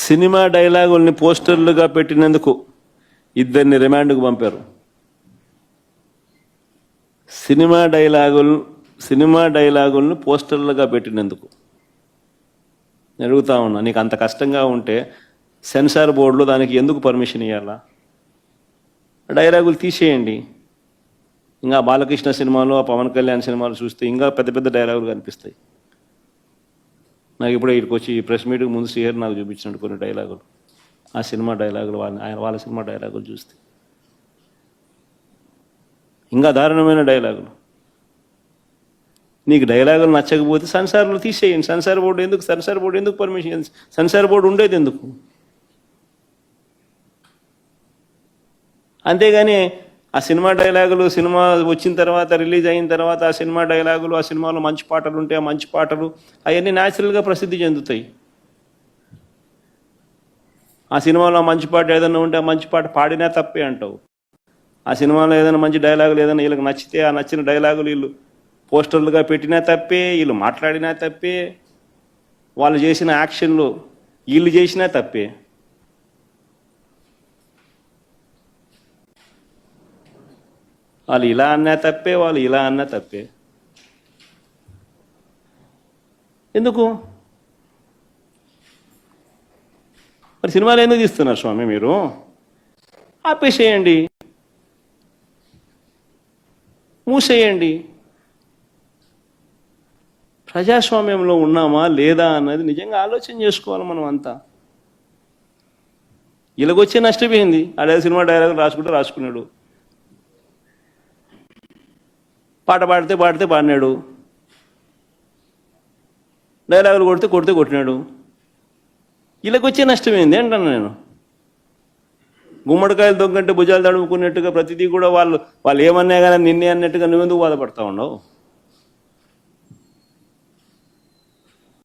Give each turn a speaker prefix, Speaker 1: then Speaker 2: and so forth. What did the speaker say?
Speaker 1: Cinema డైలాగుల్ని పోస్టర్లుగా పెట్టినందుకు ఇద్దరిని రిమాండ్కు పంపారు. సినిమా డైలాగులను పోస్టర్లుగా పెట్టినందుకు నేను అడుగుతా ఉన్నా, నీకు అంత కష్టంగా ఉంటే సెన్సార్ బోర్డులో దానికి ఎందుకు పర్మిషన్ ఇవ్వాలా? డైలాగులు తీసేయండి. ఇంకా బాలకృష్ణ సినిమాలు, ఆ పవన్ కళ్యాణ్ సినిమాలు చూస్తే ఇంకా పెద్ద పెద్ద డైలాగులు కనిపిస్తాయి. నాకు ఇప్పుడు ఇక్కడికి వచ్చి ప్రెస్ మీట్కి ముందు శ్రీహరి నాకు చూపించినట్టు కొన్ని డైలాగులు, ఆ సినిమా డైలాగులు, వాళ్ళ సినిమా డైలాగులు చూస్తే ఇంకా దారుణమైన డైలాగులు. నీకు డైలాగులు నచ్చకపోతే సెన్సార్లు తీసేయండి. సెన్సార్ బోర్డు ఎందుకు పర్మిషన్? సెన్సార్ బోర్డు ఉండేది ఎందుకు? అంతేగాని ఆ సినిమా డైలాగులు సినిమా వచ్చిన తర్వాత, రిలీజ్ అయిన తర్వాత ఆ సినిమా డైలాగులు, ఆ సినిమాలో మంచి పాటలు ఉంటే ఆ మంచి పాటలు అవన్నీ న్యాచురల్గా ప్రసిద్ధి చెందుతాయి. ఆ సినిమాలో మంచి పాట ఏదైనా ఉంటే ఆ మంచి పాట పాడినా తప్పే అంటావు. ఆ సినిమాలో ఏదైనా మంచి డైలాగులు ఏదైనా వీళ్ళకి నచ్చితే ఆ నచ్చిన డైలాగులు వీళ్ళు పోస్టర్లుగా పెట్టినా తప్పే, వీళ్ళు మాట్లాడినా తప్పే, వాళ్ళు చేసిన యాక్షన్లు వీళ్ళు చేసినా తప్పే. వాళ్ళు ఇలా అన్నా తప్పే, వాళ్ళు ఇలా అన్నా తప్పే. ఎందుకు మరి సినిమాలు ఎందుకు తీస్తున్నారు స్వామి? మీరు ఆపేసేయండి, మూసేయండి. ప్రజాస్వామ్యంలో ఉన్నామా లేదా అన్నది నిజంగా ఆలోచన చేసుకోవాలి మనం అంతా. ఇలాగొచ్చే నష్టపోయింది. అదే సినిమా డైలాగులు రాసుకున్నాడు, పాట పాడితే పాడినాడు, డైలాగులు కొడితే కొట్టినాడు. ఇలాగొచ్చే నష్టమైంది అంటాను నేను. గుమ్మడికాయలు దొంగంటే భుజాలు తడుముకున్నట్టుగా ప్రతిదీ కూడా వాళ్ళు ఏమన్నా కానీ నిన్నే అన్నట్టుగా నువ్వెందుకు బాధపడతా ఉండవు?